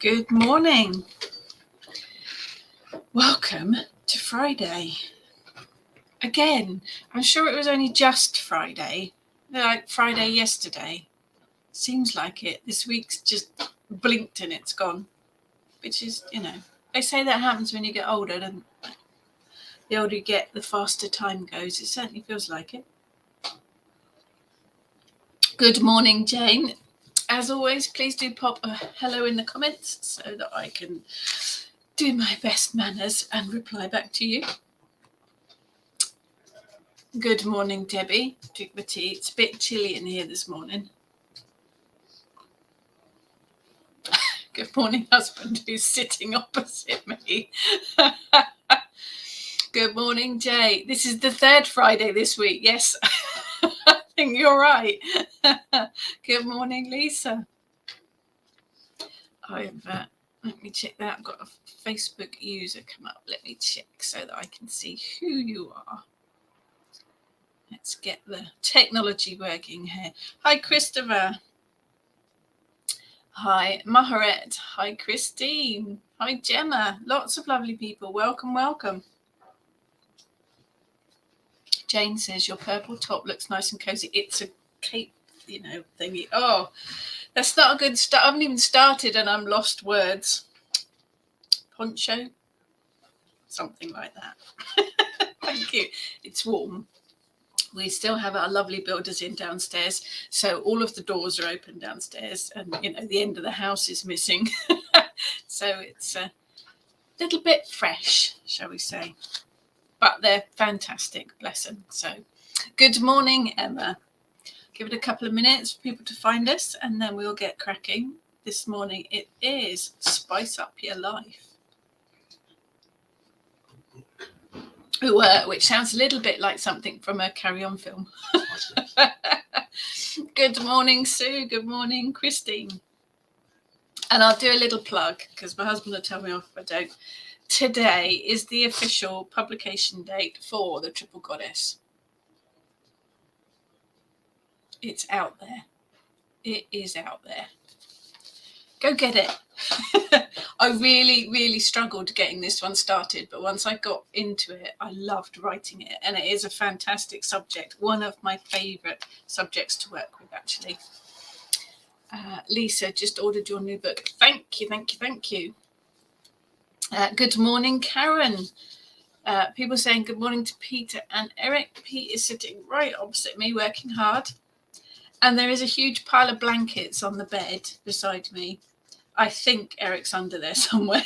Good morning. Welcome to Friday. Again, I'm sure it was only just Friday, like Friday yesterday. Seems like it. This week's just blinked and it's gone. Which is, they say that happens when you get older, and the older you get, the faster time goes. It certainly feels like it. Good morning, Jane. As always, please do pop a hello in the comments so that I can do my best manners and reply back to you. Good morning, Debbie. Drink my tea. It's a bit chilly in here this morning. Good morning, husband, who's sitting opposite me. Good morning, Jay. This is the third Friday this week. Yes, I think you're right. Good morning, Lisa. Let me check that. I've got a Facebook user come up. Let me check so that I can see who you are. Let's get the technology working here. Hi, Christopher. Hi, Maharet. Hi, Christine. Hi, Gemma. Lots of lovely people. Welcome, welcome. Jane says your purple top looks nice and cozy. It's a cape, thingy. Oh, that's not a good start. I haven't even started and I'm lost words. Poncho? Something like that. Thank you. It's warm. We still have our lovely builders in downstairs, so all of the doors are open downstairs, and the end of the house is missing. So it's a little bit fresh, shall we say, but they're fantastic, bless them. So good morning, Emma. Give it a couple of minutes for people to find us, and then we'll get cracking. This morning it is Spice Up Your Life. Which sounds a little bit like something from a Carry On film. Good morning, Sue. Good morning, Christine. And I'll do a little plug because my husband will tell me off if I don't. Today is the official publication date for The Triple Goddess. It's out there. It is out there. Go get it. I really, really struggled getting this one started, but once I got into it, I loved writing it, and it is a fantastic subject. One of my favourite subjects to work with, actually. Lisa, just ordered your new book. Thank you, thank you, thank you. Good morning, Karen. People saying good morning to Peter and Eric. Pete is sitting right opposite me, working hard. And there is a huge pile of blankets on the bed beside me. I think Eric's under there somewhere.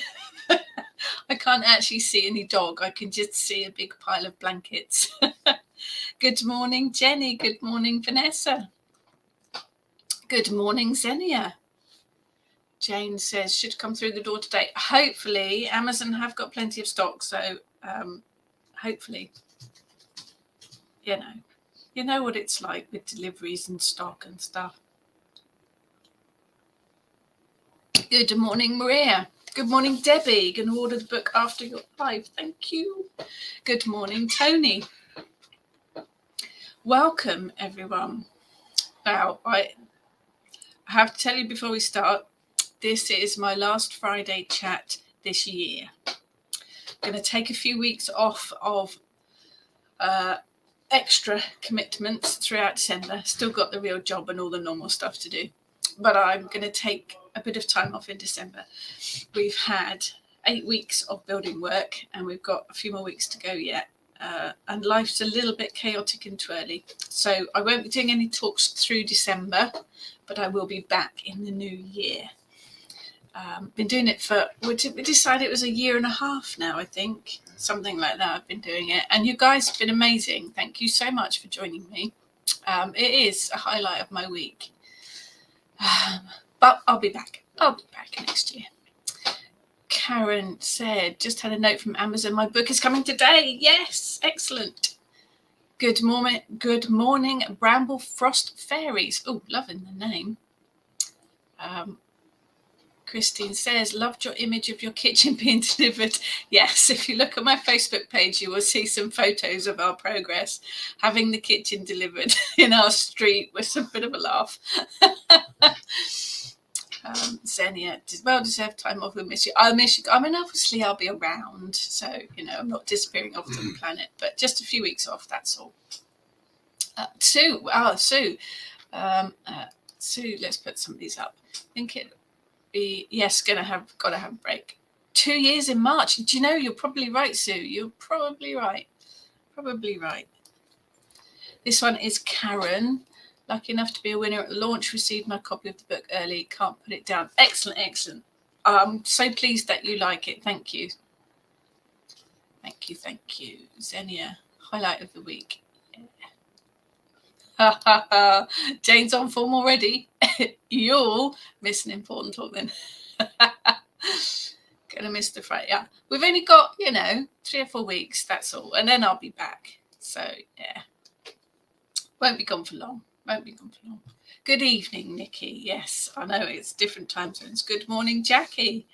I can't actually see any dog. I can just see a big pile of blankets. Good morning, Jenny. Good morning, Vanessa. Good morning, Xenia. Jane says, should come through the door today. Hopefully, Amazon have got plenty of stock. So hopefully, you know what it's like with deliveries and stock and stuff. Good morning, Maria. Good morning, Debbie. Going to order the book after your live. Thank you. Good morning, Tony. Welcome, everyone. Now, I have to tell you before we start, this is my last Friday chat this year. I'm going to take a few weeks off of extra commitments throughout December. Still got the real job and all the normal stuff to do. But I'm going to take a bit of time off in December. We've had 8 weeks of building work and we've got a few more weeks to go yet. And life's a little bit chaotic and twirly. So I won't be doing any talks through December, but I will be back in the new year. Been doing it for, we decided it was a year and a half now, I think. Something like that. I've been doing it. And you guys have been amazing. Thank you so much for joining me. It is a highlight of my week. But I'll be back. I'll be back next year. Karen said, just had a note from Amazon. My book is coming today. Yes, excellent. Good morning, Bramble Frost Fairies. Oh, loving the name. Christine says, loved your image of your kitchen being delivered. Yes, if you look at my Facebook page, you will see some photos of our progress. Having the kitchen delivered in our street was a bit of a laugh. Xenia, well-deserved time off. We'll miss you. I'll miss you. I mean, obviously I'll be around, so I'm not disappearing off the planet, but just a few weeks off, that's all. Sue, let's put some of these up. I think it be, yes, gotta have a break. 2 years in March. Do you know, you're probably right, Sue. You're probably right. This one is Karen. Lucky enough to be a winner at the launch. Received my copy of the book early. Can't put it down. Excellent. I'm so pleased that you like it. Thank you. Xenia, highlight of the week. Jane's on form already. You'll miss an important talk then. Gonna miss the Friday. Yeah, we've only got 3 or 4 weeks. That's all, and then I'll be back. So yeah, won't be gone for long. Good evening, Nikki. Yes, I know it's different time zones. Good morning, Jackie.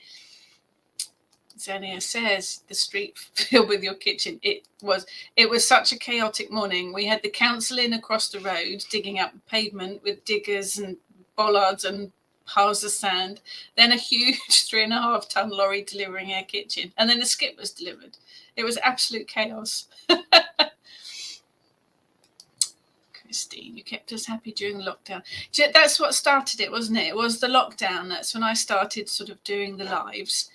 Xenia says the street filled with your kitchen. It was such a chaotic morning. We had the council in across the road digging up the pavement with diggers and bollards and piles of sand. Then a huge 3.5 ton lorry delivering our kitchen, and then a skip was delivered. It was absolute chaos. Christine, you kept us happy during the lockdown. That's what started it, wasn't it? It was the lockdown. That's when I started sort of doing the lives.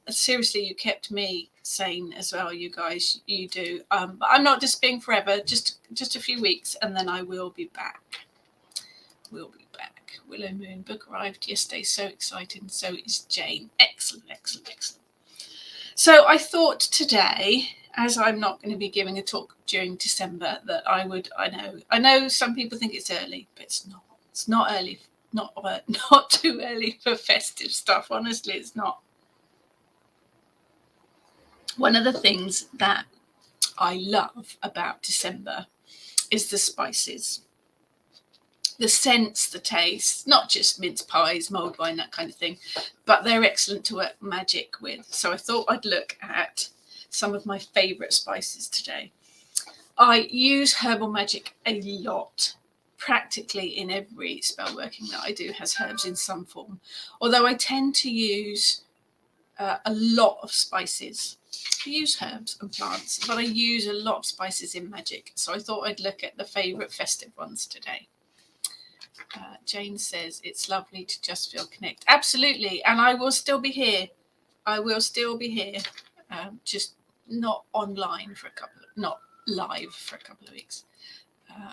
Seriously, you kept me sane as well, you guys. You do. But I'm not just being forever, just a few weeks, and then I will be back. Willow Moon book arrived yesterday. So excited, and so is Jane. Excellent. So I thought today, as I'm not going to be giving a talk during December, that I know some people think it's early, but it's not. It's not early. Not too early for festive stuff. Honestly, it's not. One of the things that I love about December is the spices, the scents, the taste, not just mince pies, mulled wine, that kind of thing, but they're excellent to work magic with. So I thought I'd look at some of my favourite spices today. I use herbal magic a lot. Practically in every spell working that I do has herbs in some form, although I tend to use a lot of spices. I use herbs and plants, but I use a lot of spices in magic. So I thought I'd look at the favourite festive ones today. Jane says it's lovely to just feel connect. Absolutely, and I will still be here. Just not online for not live for a couple of weeks.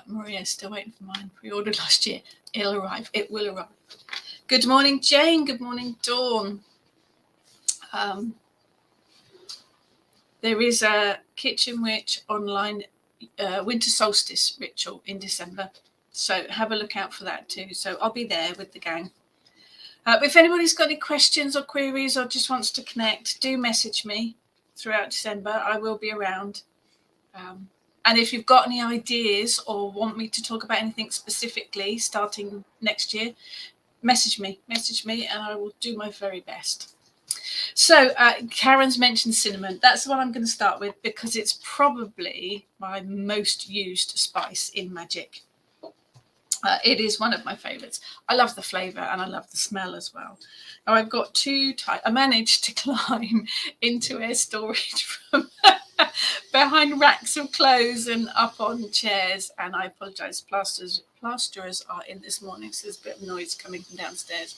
Maria's still waiting for mine. Pre-ordered last year. It'll arrive. It will arrive. Good morning, Jane. Good morning, Dawn. There is a Kitchen Witch online winter solstice ritual in December. So have a look out for that too. So I'll be there with the gang. If anybody's got any questions or queries or just wants to connect, do message me throughout December. I will be around. And if you've got any ideas or want me to talk about anything specifically starting next year, message me and I will do my very best. So Karen's mentioned cinnamon. That's what I'm going to start with because it's probably my most used spice in magic. It is one of my favourites. I love the flavour and I love the smell as well. Now I've got two types. I managed to climb into air storage from behind racks of clothes and up on chairs. And I apologise, plasterers are in this morning, so there's a bit of noise coming from downstairs.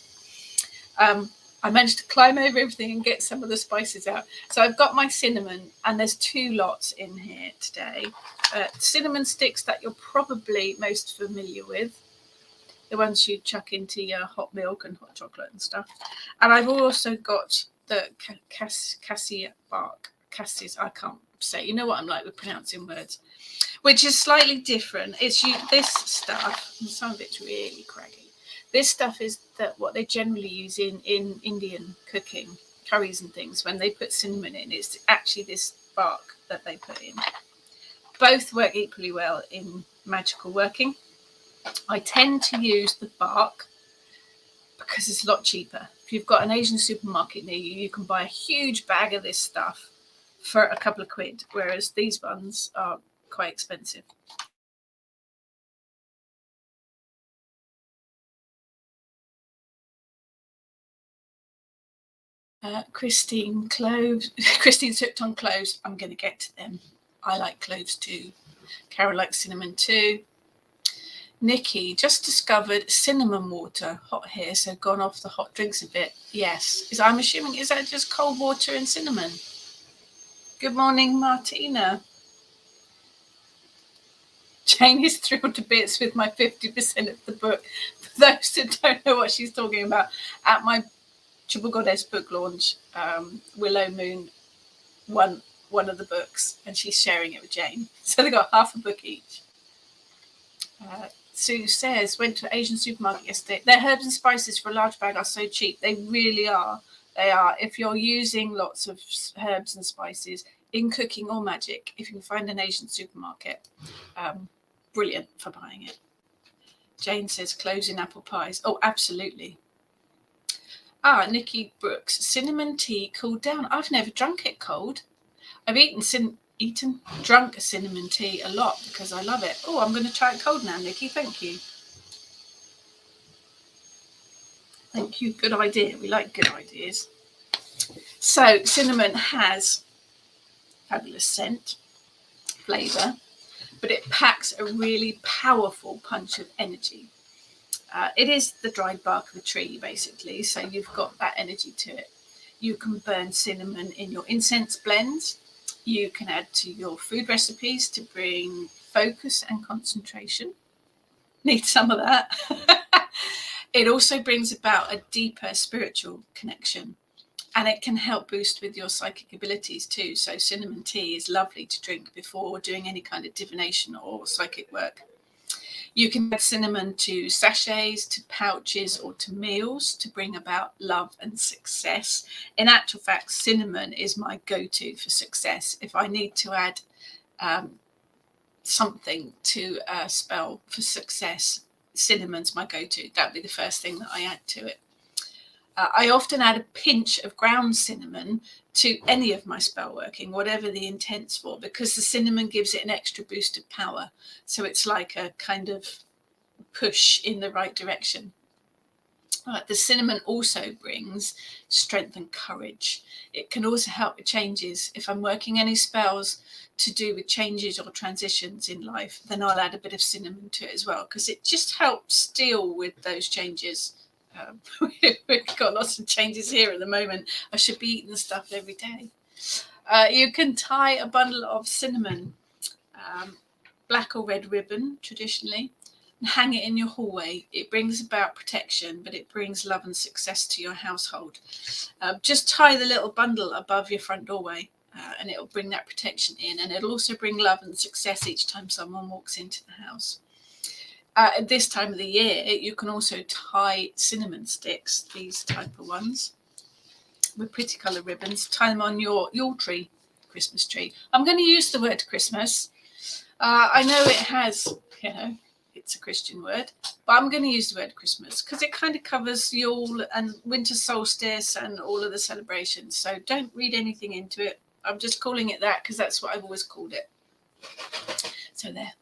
I managed to climb over everything and get some of the spices out. So I've got my cinnamon, and there's 2 lots in here today. Cinnamon sticks that you're probably most familiar with, the ones you chuck into your hot milk and hot chocolate and stuff. And I've also got the cassia bark. Cassis, I can't say. You know what I'm like with pronouncing words, which is slightly different. It's this stuff, and some of it's really craggy. This stuff is what they generally use in Indian cooking, curries and things. When they put cinnamon in, it's actually this bark that they put in. Both work equally well in magical working. I tend to use the bark because it's a lot cheaper. If you've got an Asian supermarket near you, you can buy a huge bag of this stuff for a couple of quid, whereas these ones are quite expensive. Christine, cloves. Christine's hooked on cloves. I'm going to get to them. I like cloves too. Carol likes cinnamon too. Nikki, just discovered cinnamon water. Hot here, so gone off the hot drinks a bit. Yes. I'm assuming, is that just cold water and cinnamon? Good morning, Martina. Jane is thrilled to bits with my 50% of the book. For those who don't know what she's talking about, at my Triple Goddess book launch, Willow Moon won one of the books, and she's sharing it with Jane. So they got half a book each. Sue says, went to an Asian supermarket yesterday. Their herbs and spices for a large bag are so cheap. They really are. They are. If you're using lots of herbs and spices in cooking or magic, if you can find an Asian supermarket, brilliant for buying it. Jane says, cloves in apple pies. Oh, absolutely. Nikki Brooks, cinnamon tea cooled down. I've never drunk it cold. I've drunk cinnamon tea a lot because I love it. Oh, I'm going to try it cold now, Nikki. Thank you. Thank you. Good idea. We like good ideas. So cinnamon has fabulous scent, flavour, but it packs a really powerful punch of energy. It is the dried bark of a tree, basically, so you've got that energy to it. You can burn cinnamon in your incense blends. You can add to your food recipes to bring focus and concentration. Need some of that. It also brings about a deeper spiritual connection, and it can help boost with your psychic abilities too. So cinnamon tea is lovely to drink before doing any kind of divination or psychic work. You can add cinnamon to sachets, to pouches, or to meals to bring about love and success. In actual fact, cinnamon is my go-to for success. If I need to add something to a spell for success, cinnamon's my go-to. That'd be the first thing that I add to it. I often add a pinch of ground cinnamon to any of my spell working, whatever the intent's for, because the cinnamon gives it an extra boost of power. So it's like a kind of push in the right direction. The cinnamon also brings strength and courage. It can also help with changes. If I'm working any spells to do with changes or transitions in life, then I'll add a bit of cinnamon to it as well, because it just helps deal with those changes. We've got lots of changes here at the moment. I should be eating stuff every day. You can tie a bundle of cinnamon, black or red ribbon traditionally, and hang it in your hallway. It brings about protection, but it brings love and success to your household. Just tie the little bundle above your front doorway, and it'll bring that protection in, and it'll also bring love and success each time someone walks into the house. At this time of the year, you can also tie cinnamon sticks, these type of ones, with pretty colour ribbons. Tie them on your tree, Christmas tree. I'm going to use the word Christmas. I know it has, it's a Christian word, but I'm going to use the word Christmas because it kind of covers Yule and winter solstice and all of the celebrations. So don't read anything into it. I'm just calling it that because that's what I've always called it. So there.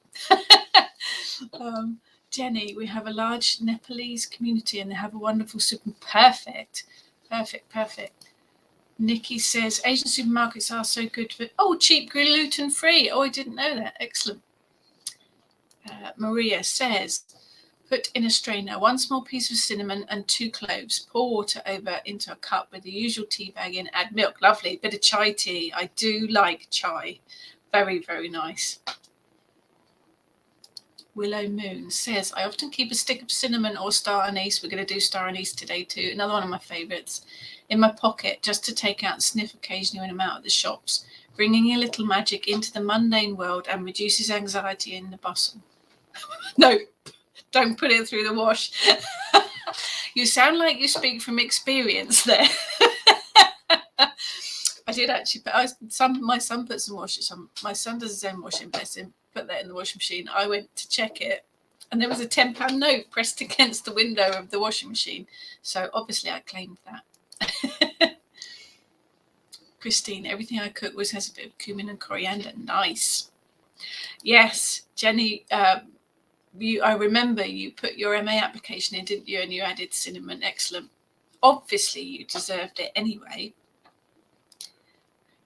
Jenny, we have a large Nepalese community and they have a wonderful super. Perfect. Nikki says Asian supermarkets are so good for cheap, gluten free. I didn't know that. Excellent. Maria says put in a strainer 1 small piece of cinnamon and 2 cloves. Pour water over into a cup with the usual tea bag in. Add milk. Lovely. Bit of chai tea. I do like chai. Very, very nice. Willow Moon says, I often keep a stick of cinnamon or star anise. We're going to do star anise today too. Another one of my favourites. In my pocket, just to take out and sniff occasionally when I'm out at the shops. Bringing a little magic into the mundane world and reduces anxiety in the bustle. No, don't put it through the wash. You sound like you speak from experience there. I did actually, my son put some washers on. My son does his own washing, bless him. Put that in the washing machine. I went to check it and there was a £10 note pressed against the window of the washing machine. So obviously I claimed that. Christine, everything I cook always has a bit of cumin and coriander. Nice. Yes, Jenny, I remember you put your MA application in, didn't you? And you added cinnamon. Excellent. obviously you deserved it anyway.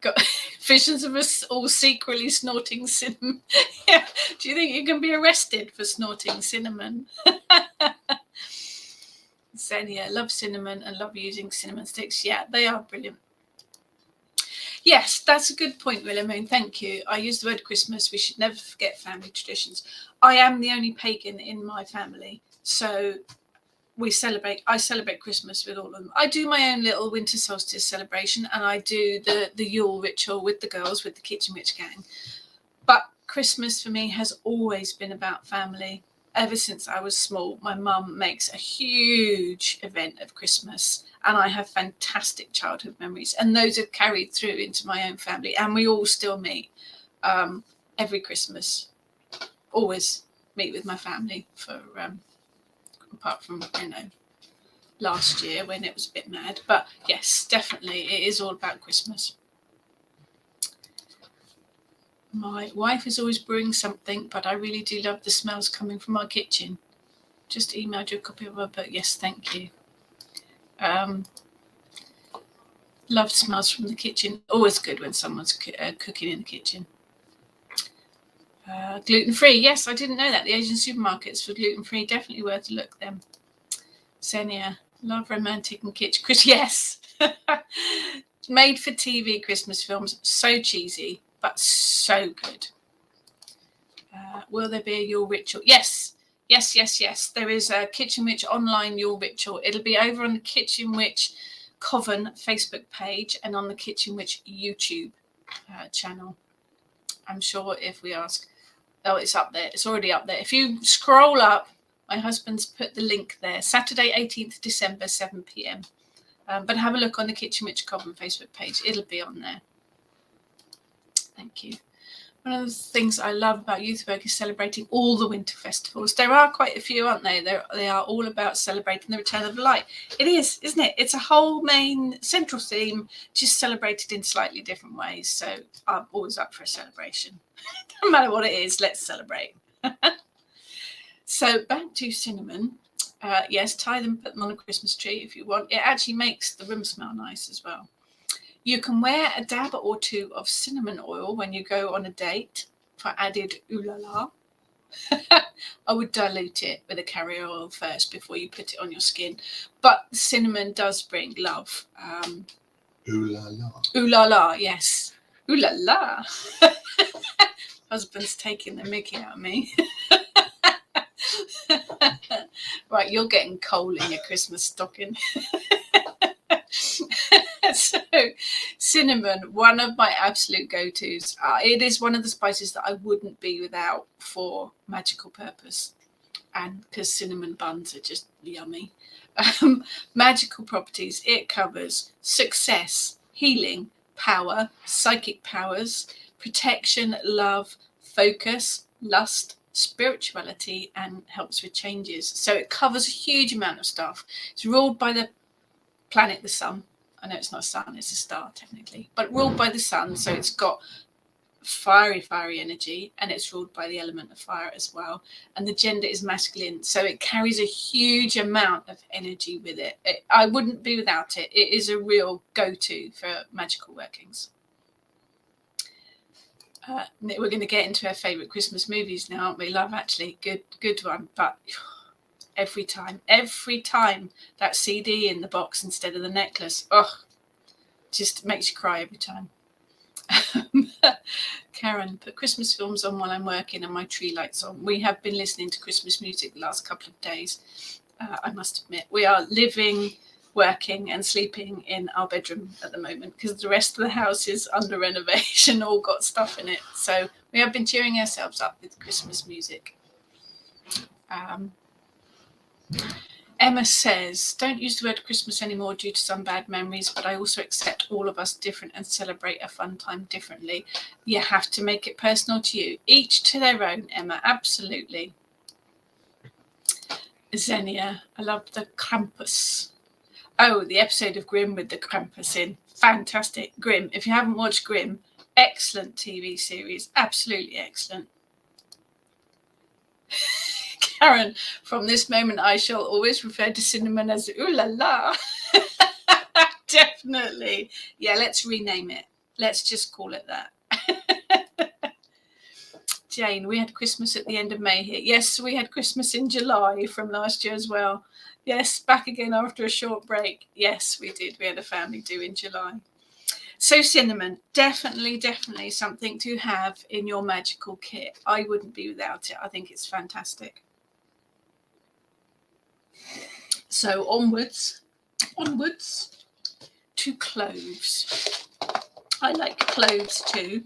Got visions of us all secretly snorting cinnamon. Yeah. Do you think you can be arrested for snorting cinnamon? Xenia, love cinnamon and love using cinnamon sticks. Yeah, they are brilliant. Yes, that's a good point, Willow Moon. Thank you. I use the word Christmas. We should never forget family traditions. I am the only pagan in my family, so I celebrate Christmas with all of them. I do my own little winter solstice celebration, and I do the Yule ritual with the girls, with the Kitchen Witch gang. But Christmas for me has always been about family. Ever since I was small, my mum makes a huge event of Christmas, and I have fantastic childhood memories, and those have carried through into my own family, and we all still meet every Christmas. Always meet with my family for apart from, last year when it was a bit mad. But yes, definitely it is all about Christmas. My wife is always brewing something, but I really do love the smells coming from our kitchen. Just emailed you a copy of her, but yes, thank you. Love smells from the kitchen. Always good when someone's cooking in the kitchen. Gluten-free. Yes, I didn't know that. The Asian supermarkets for gluten-free, definitely worth a look then. Xenia, love romantic and kitsch. Yes. Made for TV Christmas films. So cheesy, but so good. Will there be a Yule ritual? Yes. There is a Kitchen Witch online Yule ritual. It'll be over on the Kitchen Witch Coven Facebook page and on the Kitchen Witch YouTube channel. I'm sure if we ask. Oh, it's up there. It's already up there. If you scroll up, my husband's put the link there. Saturday, 18th December, 7 p.m. But have a look on the Kitchen Witch Coven Facebook page. It'll be on there. Thank you. One of the things I love about Youthwork is celebrating all the winter festivals. There are quite a few, aren't they? They are all about celebrating the return of light. It is, isn't it? It's a whole main central theme, just celebrated in slightly different ways. So I'm always up for a celebration. No matter what it is, let's celebrate. So back to cinnamon. Yes, tie them, put them on a Christmas tree if you want. It actually makes the room smell nice as well. You can wear a dab or two of cinnamon oil when you go on a date for added ooh la la. I would dilute it with a carrier oil first before you put it on your skin. But cinnamon does bring love. Ooh la la. Ooh la la, yes. Ooh la la. Husband's taking the mickey out of me. Right, you're getting coal in your Christmas stocking. So cinnamon, one of my absolute go-tos. It is one of the spices that I wouldn't be without for magical purpose, and because cinnamon buns are just yummy. Magical properties. It covers success, healing, power, psychic powers, protection, love, focus, lust, spirituality, and helps with changes. So it covers a huge amount of stuff. It's ruled by the planet the sun. I know it's not a sun, it's a star technically, but ruled by the sun, so it's got fiery energy, and it's ruled by the element of fire as well, and the gender is masculine, so it carries a huge amount of energy with it. I wouldn't be without it. It is a real go-to for magical workings. We're going to get into our favourite Christmas movies now, aren't we? Love Actually, good one, but every time that CD in the box instead of the necklace, just makes you cry every time. Karen, put Christmas films on while I'm working and my tree lights on. We have been listening to Christmas music the last couple of days. I must admit, we are living, working and sleeping in our bedroom at the moment because the rest of the house is under renovation, all got stuff in it. So we have been cheering ourselves up with Christmas music. Emma says, don't use the word Christmas anymore due to some bad memories, but I also accept all of us different and celebrate a fun time differently. You have to make it personal to you. Each to their own, Emma, absolutely. Xenia, I love the Krampus. Oh, the episode of Grimm with the Krampus in. Fantastic. Grimm, if you haven't watched Grimm, excellent TV series. Absolutely excellent. Karen, from this moment I shall always refer to cinnamon as ooh la la. Definitely. Yeah, let's rename it. Let's just call it that. Jane, we had Christmas at the end of May here. Yes, we had Christmas in July from last year as well. Yes, back again after a short break. Yes, we did. We had a family do in July. So cinnamon, definitely something to have in your magical kit. I wouldn't be without it. I think it's fantastic. So onwards to cloves. I like cloves too.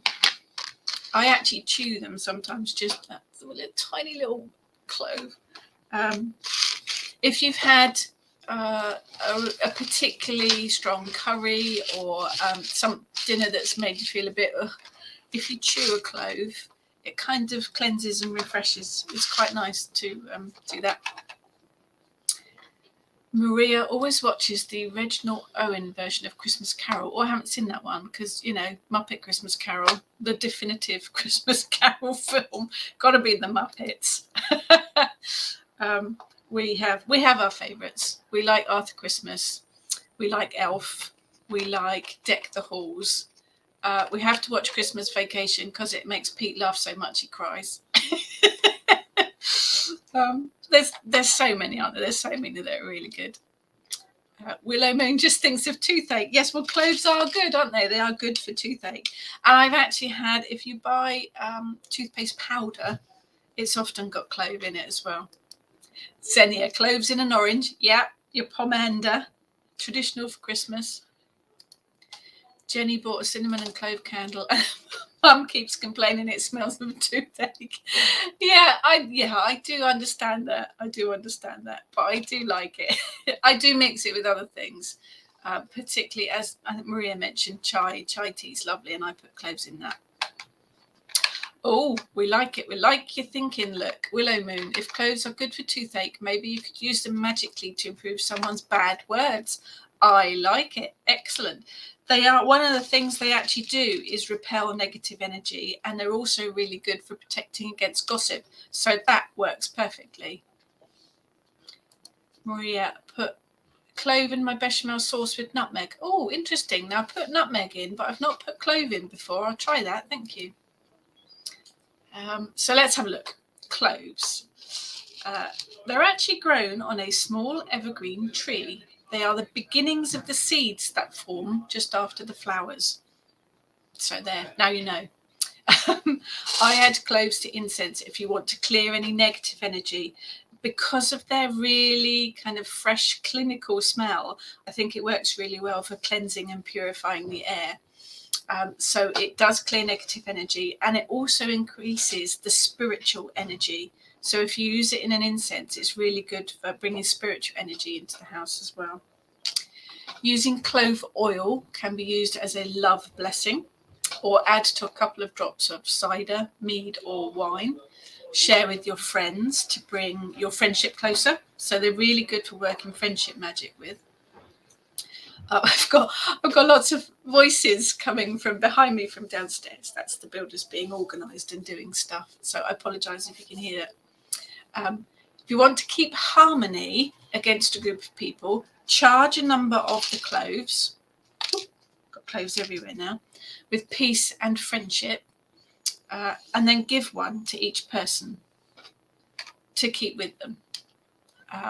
I actually chew them sometimes, just that tiny little clove. If you've had a particularly strong curry or some dinner that's made you feel a bit if you chew a clove, it kind of cleanses and refreshes. It's quite nice to do that. Maria always watches the Reginald Owen version of Christmas Carol. Oh, I haven't seen that one because, Muppet Christmas Carol, the definitive Christmas Carol film, got to be the Muppets. We have our favourites. We like Arthur Christmas. We like Elf. We like Deck the Halls. We have to watch Christmas Vacation because it makes Pete laugh so much he cries. There's so many, aren't there? There's so many that are really good. Willow Moon just thinks of toothache. Yes, well, cloves are good, aren't they? They are good for toothache. And I've actually had, if you buy toothpaste powder, it's often got clove in it as well. Xenia, cloves in an orange. Yeah, your pomander, traditional for Christmas. Jenny bought a cinnamon and clove candle. Mum keeps complaining it smells of toothache. Yeah, I do understand that. But I do like it. I do mix it with other things, particularly as I think Maria mentioned, chai. Chai tea is lovely, and I put cloves in that. Oh, we like it. We like your thinking. Look, Willow Moon. If cloves are good for toothache, maybe you could use them magically to improve someone's bad words. I like it. Excellent. They are one of the things they actually do is repel negative energy, and they're also really good for protecting against gossip. So that works perfectly. Maria, put clove in my bechamel sauce with nutmeg. Oh, interesting. Now I put nutmeg in, but I've not put clove in before. I'll try that. Thank you. So let's have a look. Cloves. They're actually grown on a small evergreen tree. They are the beginnings of the seeds that form just after the flowers. So there, now you know. I add cloves to incense if you want to clear any negative energy. Because of their really kind of fresh clinical smell, I think it works really well for cleansing and purifying the air. So it does clear negative energy, and it also increases the spiritual energy. So if you use it in an incense, it's really good for bringing spiritual energy into the house as well. Using clove oil can be used as a love blessing, or add to a couple of drops of cider, mead or wine. Share with your friends to bring your friendship closer. So they're really good for working friendship magic with. I've got lots of voices coming from behind me from downstairs. That's the builders being organised and doing stuff. So I apologise if you can hear it. If you want to keep harmony against a group of people, charge a number of the cloves. Got cloves everywhere now. With peace and friendship, and then give one to each person to keep with them.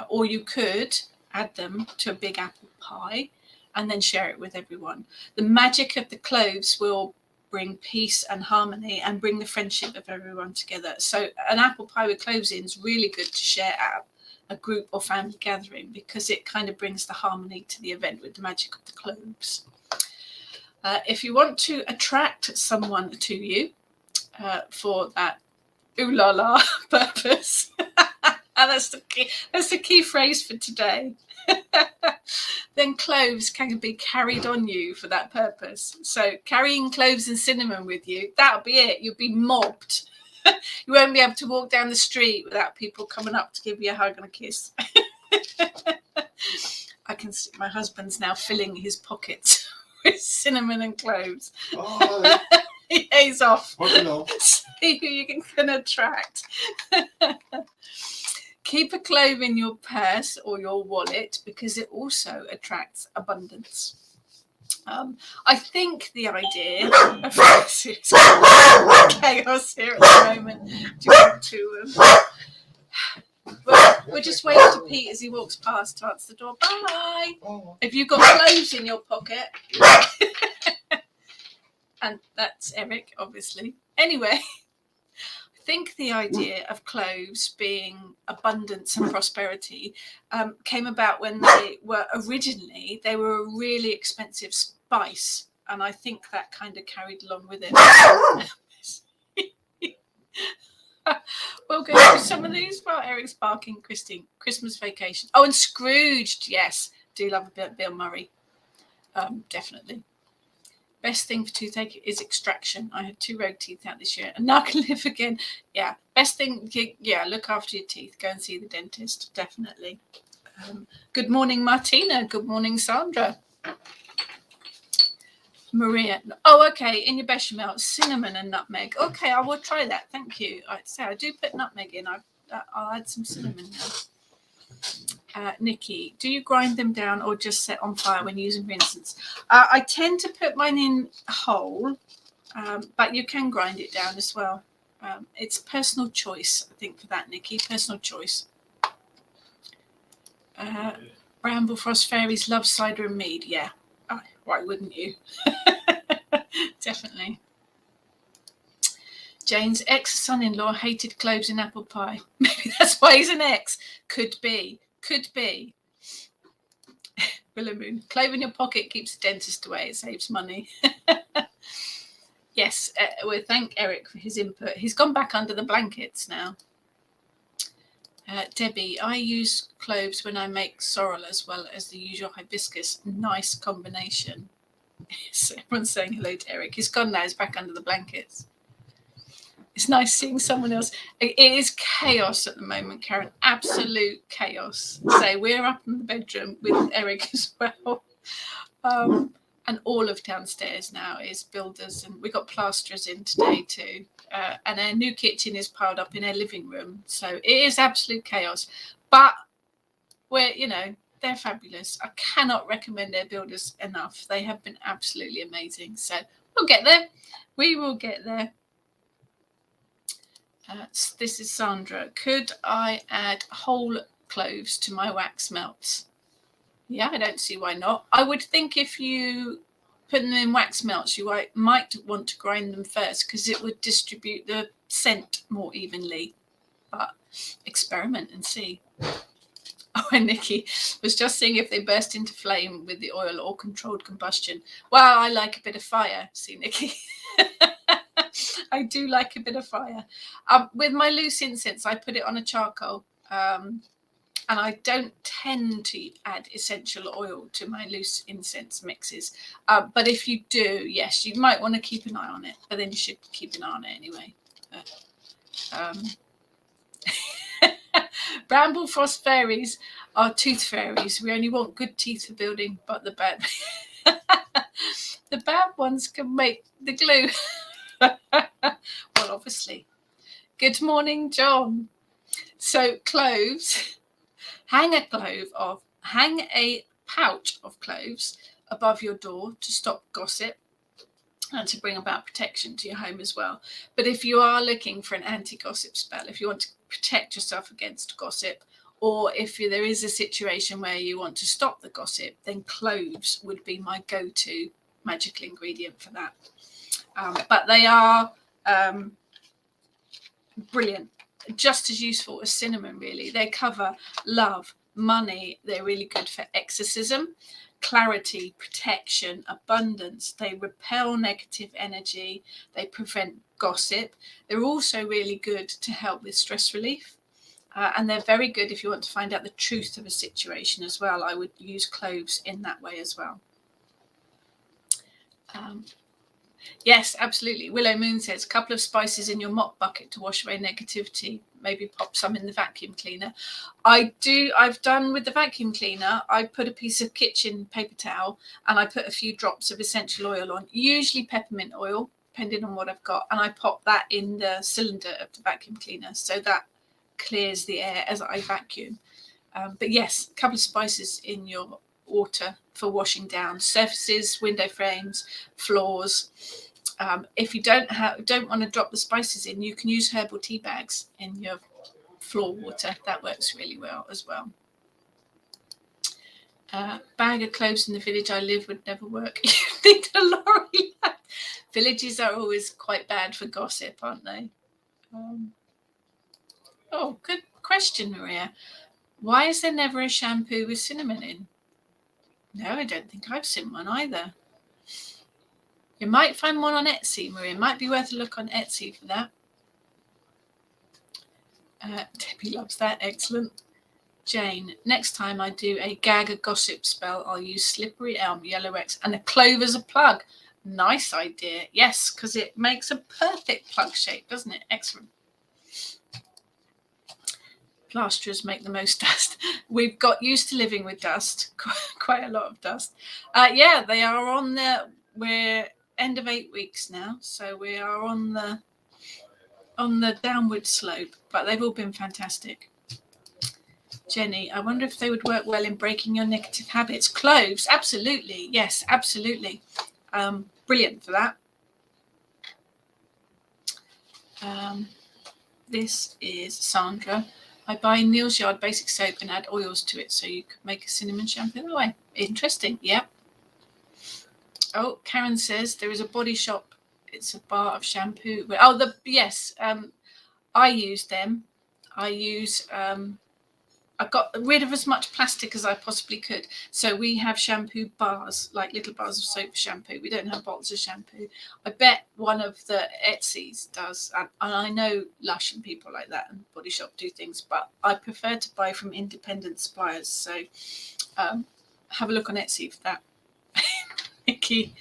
Or you could add them to a big apple pie and then share it with everyone. The magic of the cloves will bring peace and harmony and bring the friendship of everyone together. So an apple pie with cloves in is really good to share at a group or family gathering because it kind of brings the harmony to the event with the magic of the cloves. If you want to attract someone to you for that ooh la la purpose, and that's the key phrase for today. Then cloves can be carried on you for that purpose. So carrying cloves and cinnamon with you, that'll be it. You'll be mobbed. You won't be able to walk down the street without people coming up to give you a hug and a kiss. I can see my husband's now filling his pockets with cinnamon and cloves. Oh, he's off. See who you can attract. Keep a clove in your purse or your wallet because it also attracts abundance. I think the idea of chaos here at the moment. Do you want to? We'll just wave to Pete as he walks past to answer the door. Bye. Have you got cloves in your pocket? And that's Eric, obviously. Anyway, I think the idea of cloves being abundance and prosperity came about when they were originally, they were a really expensive spice. And I think that kind of carried along with it. We'll go through some of these while Eric's barking. Christine, Christmas Vacation. Oh, and Scrooged. Yes, do love a bit of Bill Murray. Definitely. Best thing for toothache is extraction. I had 2 rogue teeth out this year and now I can live again. Yeah, best thing. Yeah, look after your teeth. Go and see the dentist. Definitely. Good morning, Martina. Good morning, Sandra. Maria. Oh, okay. In your bechamel, cinnamon and nutmeg. Okay, I will try that. Thank you. I do put nutmeg in. I'll add some cinnamon now. Nikki, do you grind them down or just set on fire when using for instance? I tend to put mine in whole, but you can grind it down as well. It's personal choice, I think, for that, Nikki. Personal choice. Bramblefrost fairies love cider and mead. Yeah. Oh, why wouldn't you? Definitely. Jane's ex-son-in-law hated cloves in apple pie. Maybe that's why he's an ex. Could be. Willow Moon. Clove in your pocket keeps the dentist away. It saves money. Yes, we'll thank Eric for his input. He's gone back under the blankets now. Debbie, I use cloves when I make sorrel as well as the usual hibiscus. Nice combination. So everyone's saying hello to Eric. He's gone now. He's back under the blankets. It's nice seeing someone else. It is chaos at the moment, Karen. Absolute chaos. So we're up in the bedroom with Eric as well. And all of downstairs now is builders. And we got plasterers in today too. And our new kitchen is piled up in our living room. So it is absolute chaos. But we're, they're fabulous. I cannot recommend their builders enough. They have been absolutely amazing. So we'll get there. We will get there. This is Sandra. Could I add whole cloves to my wax melts? Yeah, I don't see why not. I would think if you put them in wax melts, you might want to grind them first because it would distribute the scent more evenly. But experiment and see. Oh, and Nikki was just seeing if they burst into flame with the oil or controlled combustion. Well, I like a bit of fire. See, Nikki. I do like a bit of fire. With my loose incense, I put it on a charcoal. And I don't tend to add essential oil to my loose incense mixes. But if you do, yes, you might want to keep an eye on it. But then you should keep an eye on it anyway. Bramblefrost fairies are tooth fairies. We only want good teeth for building, but the bad ones can make the glue. Well, obviously. Good morning, John. So cloves, hang a pouch of cloves above your door to stop gossip and to bring about protection to your home as well. But if you are looking for an anti-gossip spell, if you want to protect yourself against gossip, or if there is a situation where you want to stop the gossip, then cloves would be my go-to magical ingredient for that. But they are brilliant, just as useful as cinnamon, really. They cover love, money. They're really good for exorcism, clarity, protection, abundance. They repel negative energy. They prevent gossip. They're also really good to help with stress relief. And they're very good if you want to find out the truth of a situation as well. I would use cloves in that way as well. Yes, absolutely. Willow Moon says, a couple of spices in your mop bucket to wash away negativity. Maybe pop some in the vacuum cleaner. I've done with the vacuum cleaner, I put a piece of kitchen paper towel and I put a few drops of essential oil on, usually peppermint oil, depending on what I've got. And I pop that in the cylinder of the vacuum cleaner. So that clears the air as I vacuum. But yes, a couple of spices in your water for washing down surfaces, window frames, floors. If you don't want to drop the spices in, you can use herbal tea bags in your floor water. That works really well as well. Bag of cloves in the village I live would never work. You need a lorry. Villages are always quite bad for gossip, aren't they? Oh, good question, Maria. Why is there never a shampoo with cinnamon in? No, I don't think I've seen one either. You might find one on Etsy, Maria. It might be worth a look on Etsy for that. Debbie loves that. Excellent. Jane, next time I do a gag or gossip spell, I'll use slippery elm, yellow X, and a clove as a plug. Nice idea. Yes, because it makes a perfect plug shape, doesn't it? Excellent. Plasterers make the most dust. We've got used to living with dust, quite a lot of dust. Yeah, they are on the. We're end of 8 weeks now, so we are on the downward slope. But they've all been fantastic. Jenny, I wonder if they would work well in breaking your negative habits. Cloves, absolutely. Yes, absolutely. Brilliant for that. This is Sandra. I buy Neal's Yard basic soap and add oils to it so you could make a cinnamon shampoo that way. Interesting. Yep. Oh, Karen says there is a Body Shop. It's a bar of shampoo. Oh, yes. I use them. I got rid of as much plastic as I possibly could. So we have shampoo bars, like little bars of soap shampoo. We don't have bottles of shampoo. I bet one of the Etsy's does. And I know Lush and people like that and Body Shop do things, but I prefer to buy from independent suppliers. So have a look on Etsy for that. Nikki,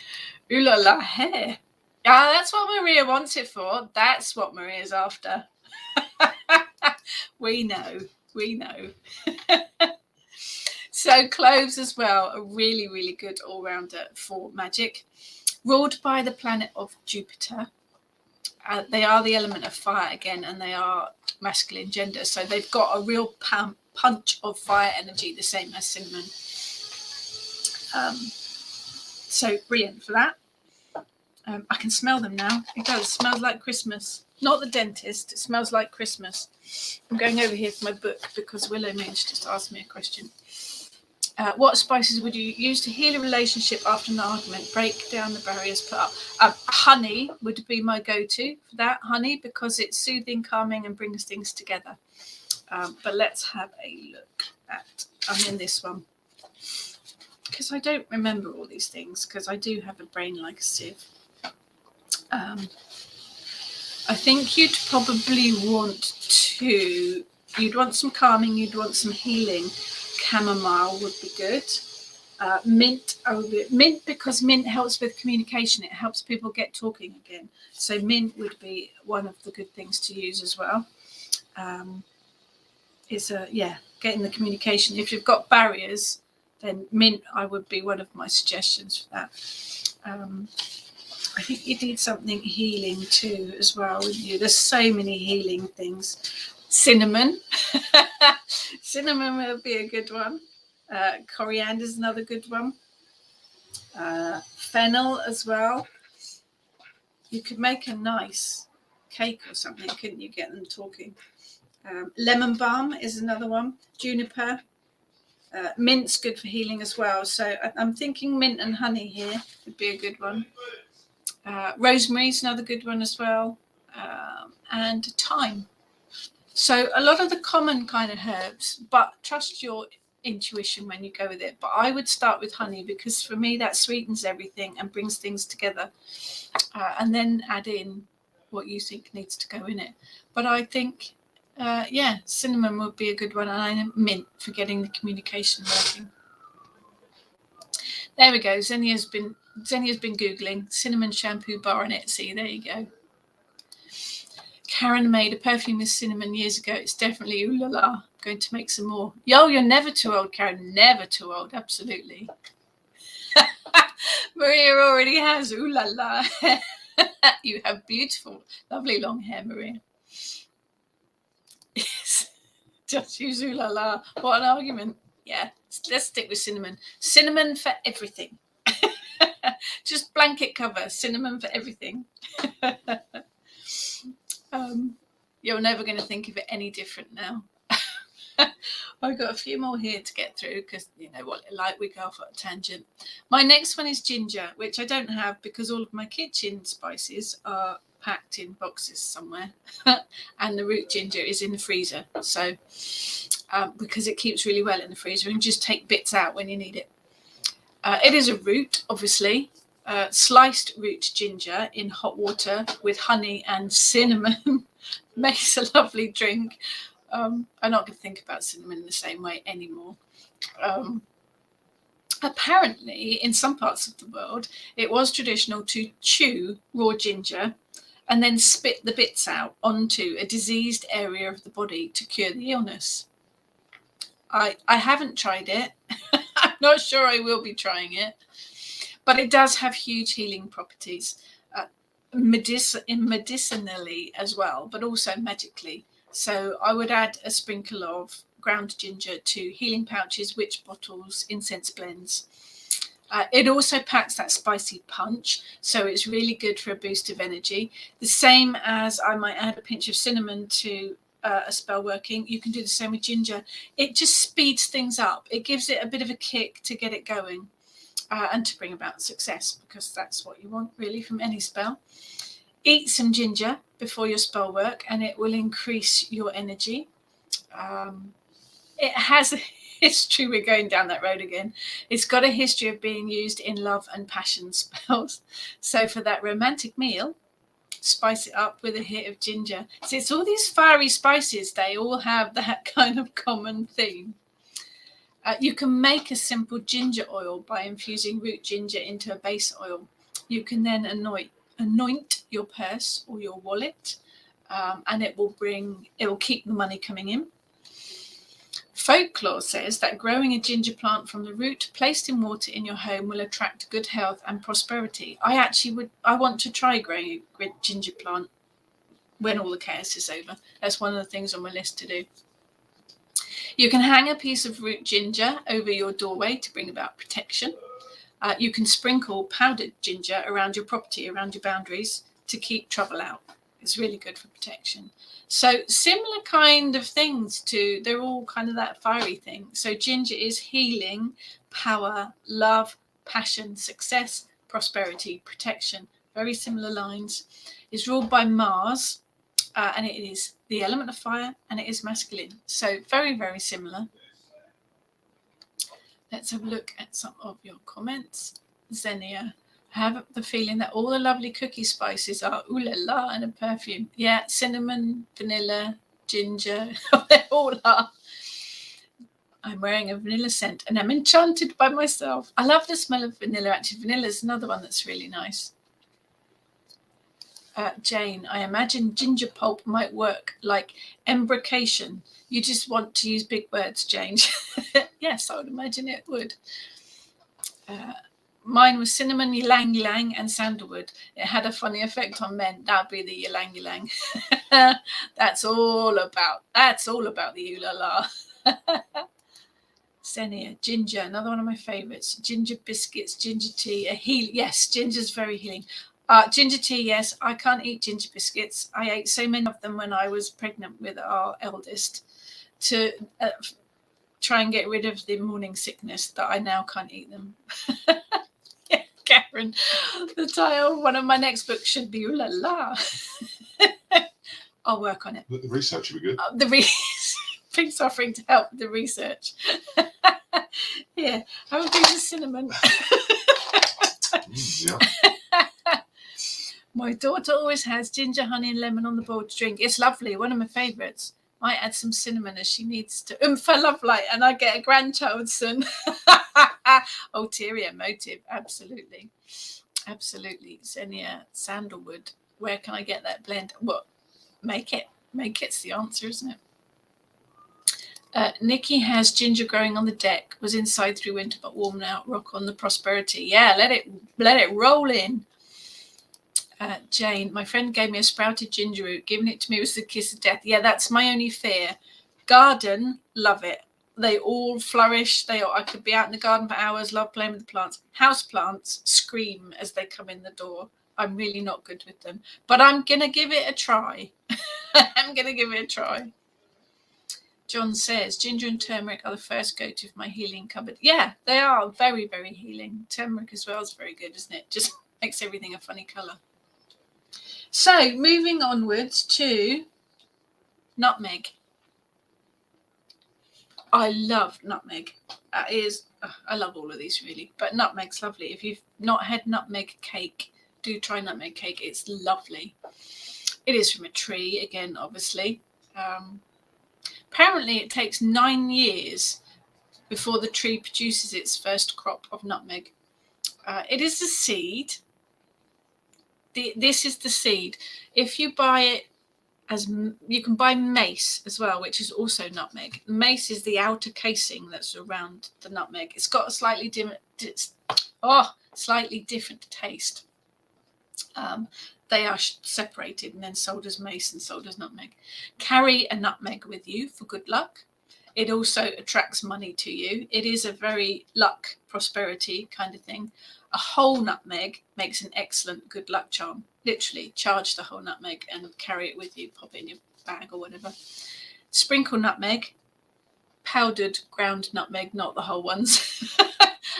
ooh la la hair. That's what Maria wants it for. That's what Maria's after. We know. So cloves as well, a really, really good all-rounder for magic. Ruled by the planet of Jupiter. They are the element of fire again, and they are masculine gender. So they've got a real punch of fire energy, the same as cinnamon. So brilliant for that. I can smell them now. It does. It smells like Christmas. Not the dentist. It smells like Christmas. I'm going over here for my book because Willow Minch just asked me a question. What spices would you use to heal a relationship after an argument? Break down the barriers put up. Honey would be my go-to for that. Honey, because it's soothing, calming, and brings things together. But let's have a look at. I'm in this one because I don't remember all these things because I do have a brain like a sieve. I think you'd probably you'd want some calming, you'd want some healing. Chamomile would be good. Mint because mint helps with communication. It helps people get talking again. So mint would be one of the good things to use as well. Getting the communication. If you've got barriers, then mint would be one of my suggestions for that. I think you need something healing too as well, wouldn't you? There's so many healing things. Cinnamon. Cinnamon will be a good one. Coriander is another good one. Fennel as well. You could make a nice cake or something, couldn't you? Get them talking. Lemon balm is another one. Juniper. Mint's good for healing as well. So I'm thinking mint and honey here would be a good one. Rosemary is another good one as well, and thyme. So a lot of the common kind of herbs, but trust your intuition when you go with it. But I would start with honey because for me that sweetens everything and brings things together, and then add in what you think needs to go in it. But I think, cinnamon would be a good one, and mint for getting the communication working. There we go. Xenia's been Googling cinnamon shampoo bar on Etsy. There you go. Karen made a perfume with cinnamon years ago. It's definitely ooh la la. Going to make some more. You're never too old, Karen. Never too old. Absolutely. Maria already has ooh la la. You have beautiful, lovely long hair, Maria. Yes. Just use ooh la la. What an argument. Yeah, let's stick with cinnamon. Cinnamon for everything. Just blanket cover, cinnamon for everything. You're never going to think of it any different now. I've got a few more here to get through because you know what, like we go off at a tangent. My next one is ginger, which I don't have because all of my kitchen spices are packed in boxes somewhere, and the root ginger is in the freezer. So because it keeps really well in the freezer, and just take bits out when you need it. It is a root, obviously. Sliced root ginger in hot water with honey and cinnamon makes a lovely drink. I'm not going to think about cinnamon in the same way anymore. Apparently, in some parts of the world, it was traditional to chew raw ginger and then spit the bits out onto a diseased area of the body to cure the illness. I haven't tried it. I'm not sure I will be trying it. But it does have huge healing properties, medicinally as well, but also magically. So I would add a sprinkle of ground ginger to healing pouches, witch bottles, incense blends. It also packs that spicy punch, so it's really good for a boost of energy. The same as I might add a pinch of cinnamon to a spell working. You can do the same with ginger. It just speeds things up. It gives it a bit of a kick to get it going. And to bring about success, because that's what you want really from any spell. Eat some ginger before your spell work and it will increase your energy. It has a history, we're going down that road again. It's got a history of being used in love and passion spells. So for that romantic meal, spice it up with a hit of ginger. So it's all these fiery spices, they all have that kind of common theme. You can make a simple ginger oil by infusing root ginger into a base oil. You can then anoint your purse or your wallet, and it will keep the money coming in. Folklore says that growing a ginger plant from the root placed in water in your home will attract good health and prosperity. I want to try growing a ginger plant when all the chaos is over. That's one of the things on my list to do. You can hang a piece of root ginger over your doorway to bring about protection. You can sprinkle powdered ginger around your property, around your boundaries, to keep trouble out. It's really good for protection. So similar kind of things they're all kind of that fiery thing. So ginger is healing, power, love, passion, success, prosperity, protection. Very similar lines. It's ruled by Mars. And it is the element of fire, and it is masculine. So very, very similar. Let's have a look at some of your comments. Xenia, I have the feeling that all the lovely cookie spices are ooh la la and a perfume. Yeah, cinnamon, vanilla, ginger, they all are. I'm wearing a vanilla scent and I'm enchanted by myself. I love the smell of vanilla. Actually, vanilla is another one that's really nice. Jane, I imagine ginger pulp might work like embrocation. You just want to use big words, Jane. Yes, I would imagine it would. Mine was cinnamon, ylang ylang, and sandalwood. It had a funny effect on men. That'd be the ylang ylang. That's all about the ooh la la. Xenia, ginger, another one of my favorites. Ginger biscuits, ginger tea, yes, ginger's very healing. Ginger tea, yes. I can't eat ginger biscuits. I ate so many of them when I was pregnant with our eldest to try and get rid of the morning sickness that I now can't eat them. Yeah, Karen, the title of one of my next books should be ooh la la. I'll work on it. The research would be good. Peace offering to help with the research. Yeah, have a piece of cinnamon. Yeah. My daughter always has ginger, honey, and lemon on the board to drink. It's lovely. One of my favourites. Might add some cinnamon as she needs to. For love light, and I get a grandchild soon. Ulterior motive. Absolutely. Absolutely. Xenia, sandalwood. Where can I get that blend? Well, make it. Make it's the answer, isn't it? Nikki has ginger growing on the deck. Was inside through winter, but warm now. Rock on the prosperity. Yeah, let it roll in. Jane, my friend gave me a sprouted ginger root. Giving it to me was the kiss of death. Yeah, that's my only fear. Garden, love it. They all flourish. I could be out in the garden for hours, love playing with the plants. House plants scream as they come in the door. I'm really not good with them, but I'm going to give it a try. I'm going to give it a try. John says, ginger and turmeric are the first go-to for my healing cupboard. Yeah, they are very, very healing. Turmeric as well is very good, isn't it? Just makes everything a funny colour. So, moving onwards to nutmeg. I love nutmeg. I love all of these really, but nutmeg's lovely. If you've not had nutmeg cake, do try nutmeg cake. It's lovely. It is from a tree, again, obviously. Apparently, it takes 9 years before the tree produces its first crop of nutmeg. It is a seed. This is the seed. If you buy it, you can buy mace as well, which is also nutmeg. Mace is the outer casing that's around the nutmeg. It's got a slightly different taste. They are separated and then sold as mace and sold as nutmeg. Carry a nutmeg with you for good luck. It also attracts money to you. It is a very luck, prosperity kind of thing. A whole nutmeg makes an excellent good luck charm. Literally, charge the whole nutmeg and carry it with you. Pop it in your bag or whatever. Sprinkle nutmeg, powdered ground nutmeg, not the whole ones,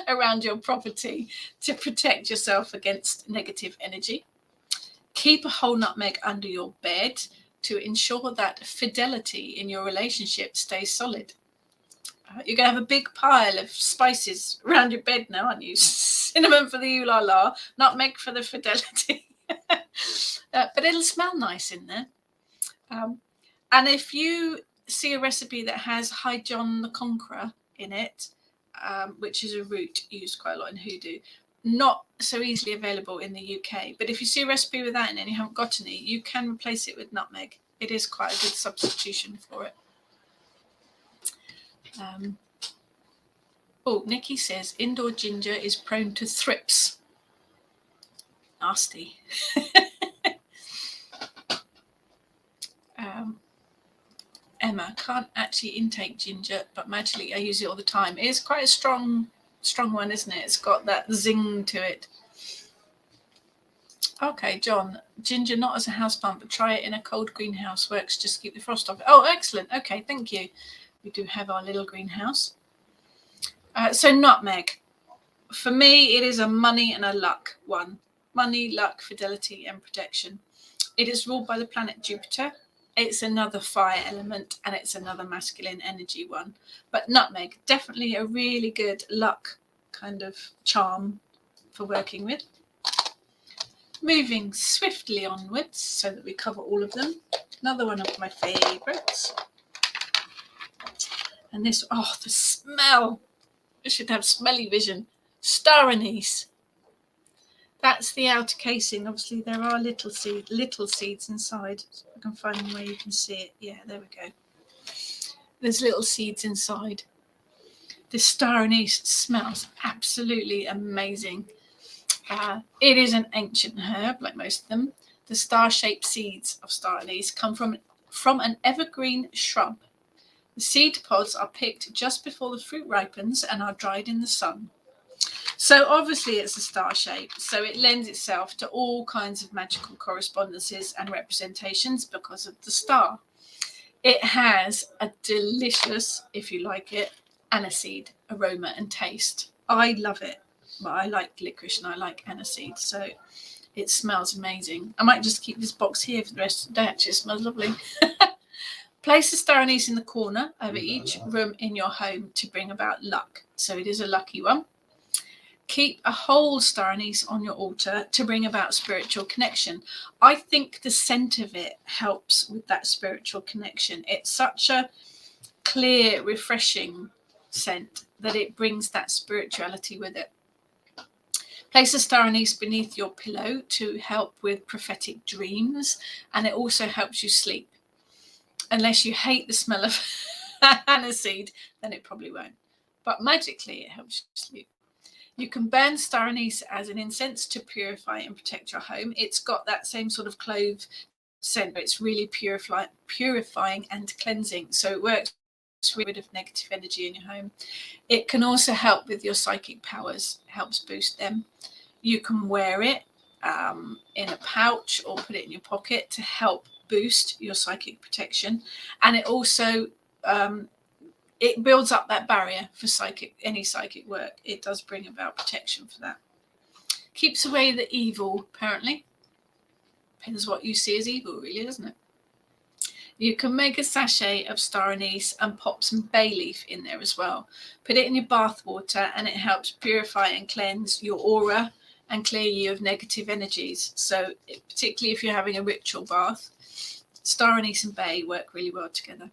around your property to protect yourself against negative energy. Keep a whole nutmeg under your bed to ensure that fidelity in your relationship stays solid. You're going to have a big pile of spices around your bed now, aren't you? Cinnamon for the ooh-la-la, nutmeg for the fidelity. But it'll smell nice in there. And if you see a recipe that has High John the Conqueror in it, which is a root used quite a lot in hoodoo, not so easily available in the UK. But if you see a recipe with that in it and you haven't got any, you can replace it with nutmeg. It is quite a good substitution for it. Nikki says indoor ginger is prone to thrips. Nasty. Emma, can't actually intake ginger, but magically I use it all the time. It is quite a strong one, isn't it? It's got that zing to it. Okay, John, ginger not as a houseplant, but try it in a cold greenhouse. Works, just keep the frost off it. Oh, excellent. Okay, thank you. We do have our little greenhouse. So nutmeg. For me, it is a money and a luck one. Money, luck, fidelity, and protection. It is ruled by the planet Jupiter. It's another fire element, and it's another masculine energy one. But nutmeg, definitely a really good luck kind of charm for working with. Moving swiftly onwards so that we cover all of them. Another one of my favourites. And this, the smell. I should have smelly vision. Star anise. That's the outer casing. Obviously, there are little seeds inside. So I can find them where you can see it. Yeah, there we go. There's little seeds inside. This star anise smells absolutely amazing. It is an ancient herb, like most of them. The star-shaped seeds of star anise come from an evergreen shrub. The seed pods are picked just before the fruit ripens and are dried in the sun. So obviously it's a star shape, so it lends itself to all kinds of magical correspondences and representations because of the star. It has a delicious, if you like it, aniseed aroma and taste. I love it. Well, I like licorice and I like aniseed, so it smells amazing. I might just keep this box here for the rest of the day. Actually, it smells lovely. Place the star anise in the corner over each room in your home to bring about luck. So it is a lucky one. Keep a whole star anise on your altar to bring about spiritual connection. I think the scent of it helps with that spiritual connection. It's such a clear, refreshing scent that it brings that spirituality with it. Place a star anise beneath your pillow to help with prophetic dreams, and it also helps you sleep. Unless you hate the smell of aniseed, then it probably won't. But magically, it helps you sleep. You can burn star anise as an incense to purify and protect your home. It's got that same sort of clove scent, but it's really purifying and cleansing. So it works to get rid of negative energy in your home. It can also help with your psychic powers, helps boost them. You can wear it in a pouch or put it in your pocket to help boost your psychic protection. And it also it builds up that barrier for any psychic work. It does bring about protection for that. Keeps away the evil, apparently. Depends what you see as evil, really, doesn't it? You can make a sachet of star anise and pop some bay leaf in there as well. Put it in your bath water and it helps purify and cleanse your aura and clear you of negative energies. So particularly if you're having a ritual bath, star anise and bay work really well together.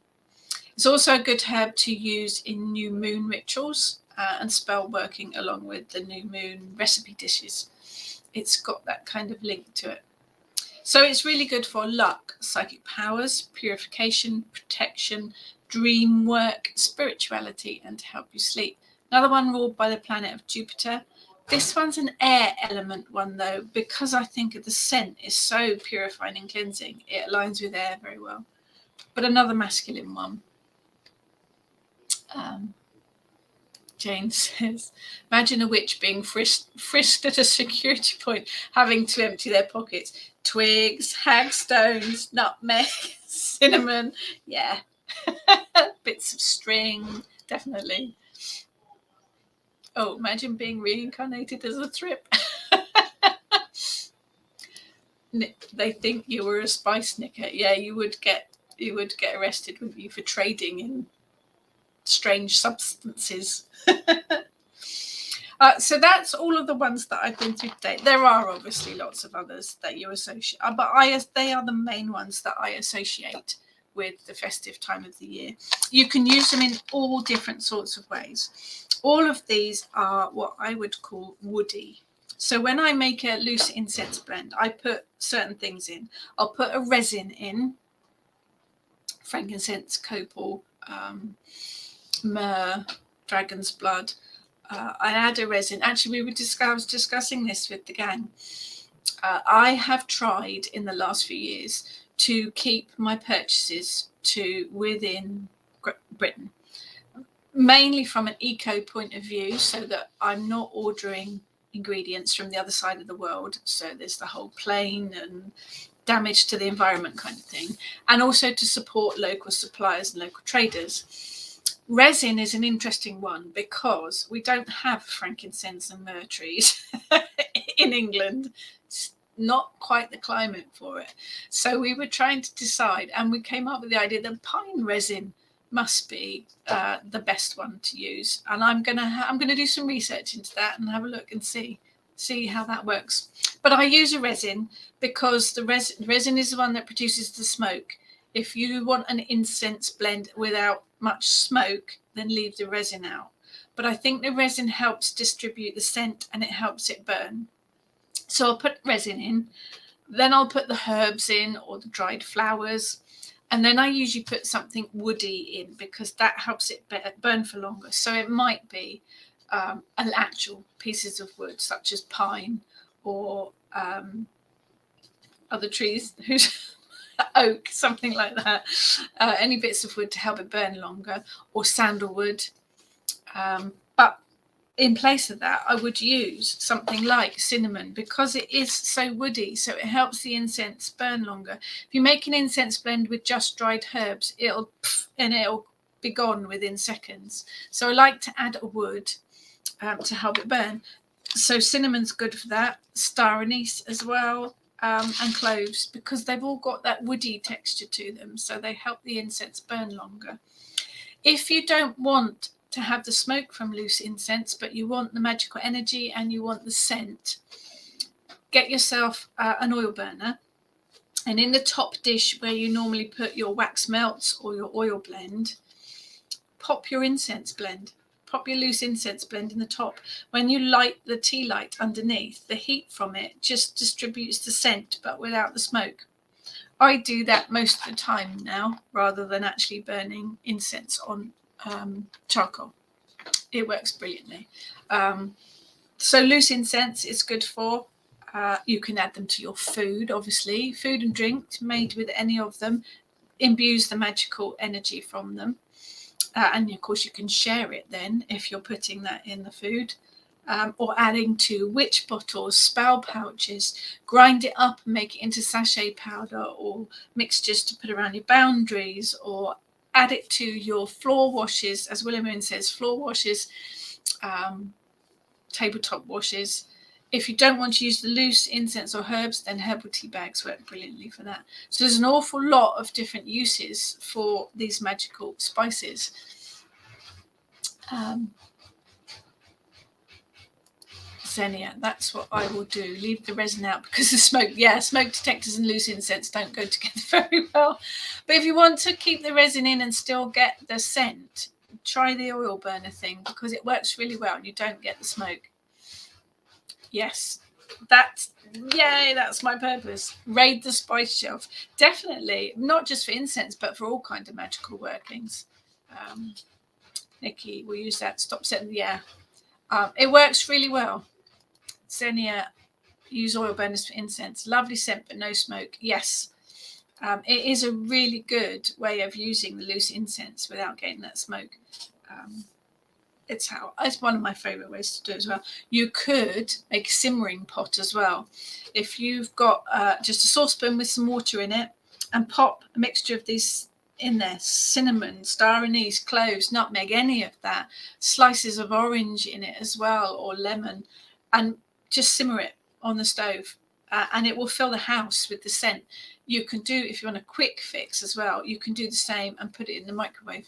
It's also a good herb to use in new moon rituals and spell working along with the new moon recipe dishes. It's got that kind of link to it. So it's really good for luck, psychic powers, purification, protection, dream work, spirituality, and to help you sleep. Another one ruled by the planet of Jupiter. This one's an air element one, though, because I think the scent is so purifying and cleansing. It aligns with air very well. But another masculine one. Jane says, imagine a witch being frisked at a security point, having to empty their pockets. Twigs, hagstones, nutmeg, cinnamon, yeah. Bits of string, definitely. Oh, imagine being reincarnated as a thrip. They think you were a spice knicker. Yeah, you would get arrested, wouldn't you, for trading in strange substances. So that's all of the ones that I've been through today. There are obviously lots of others that you associate, but they are the main ones that I associate with the festive time of the year. You can use them in all different sorts of ways. All of these are what I would call woody. So when I make a loose incense blend, I put certain things in. I'll put a resin in, frankincense, copal, myrrh, dragon's blood. I add a resin. Actually, I was discussing this with the gang. I have tried in the last few years to keep my purchases to within Britain, mainly from an eco point of view, so that I'm not ordering ingredients from the other side of the world. So there's the whole plane and damage to the environment kind of thing, and also to support local suppliers and local traders. Resin is an interesting one because we don't have frankincense and myrrh trees in England. It's not quite the climate for it. So we were trying to decide, and we came up with the idea that pine resin must be the best one to use. And I'm gonna do some research into that and have a look and see how that works. But I use a resin because the resin is the one that produces the smoke. If you want an incense blend without much smoke, then leave the resin out. But I think the resin helps distribute the scent and it helps it burn. So I'll put resin in, then I'll put the herbs in or the dried flowers, and then I usually put something woody in because that helps it burn for longer. So it might be actual pieces of wood such as pine or other trees whose oak, something like that, any bits of wood to help it burn longer, or sandalwood. But in place of that, I would use something like cinnamon because it is so woody, so it helps the incense burn longer. If you make an incense blend with just dried herbs, it'll be gone within seconds. So I like to add a wood to help it burn. So cinnamon's good for that, star anise as well. And cloves, because they've all got that woody texture to them, so they help the incense burn longer. If you don't want to have the smoke from loose incense, but you want the magical energy and you want the scent, get yourself an oil burner, and in the top dish where you normally put your wax melts or your oil blend, pop your incense blend. Pop your loose incense blend in the top. When you light the tea light underneath, the heat from it just distributes the scent but without the smoke. I do that most of the time now rather than actually burning incense on charcoal. It works brilliantly. So loose incense is good for You can add them to your food, obviously. Food and drink made with any of them imbues the magical energy from them. And of course, you can share it then if you're putting that in the food. Or adding to witch bottles, spell pouches, grind it up and make it into sachet powder or mixtures to put around your boundaries, or add it to your floor washes, as William Moon says, floor washes, tabletop washes. If you don't want to use the loose incense or herbs, then herbal tea bags work brilliantly for that. So there's an awful lot of different uses for these magical spices. Xenia, that's what I will do. Leave the resin out because the smoke, smoke detectors and loose incense don't go together very well. But if you want to keep the resin in and still get the scent, try the oil burner thing because it works really well and you don't get the smoke. Yes, that's my purpose. Raid the spice shelf. Definitely, not just for incense, but for all kinds of magical workings. Nikki, we'll use that. Stop setting, it works really well. Xenia, use oil burners for incense. Lovely scent, but no smoke. Yes, it is a really good way of using the loose incense without getting that smoke. It's one of my favorite ways to do it as well. You could make a simmering pot as well. If you've got just a saucepan with some water in it and pop a mixture of these in there, cinnamon, star anise, cloves, nutmeg, any of that, slices of orange in it as well, or lemon, and just simmer it on the stove and it will fill the house with the scent. You can do, if you want a quick fix as well, you can do the same and put it in the microwave.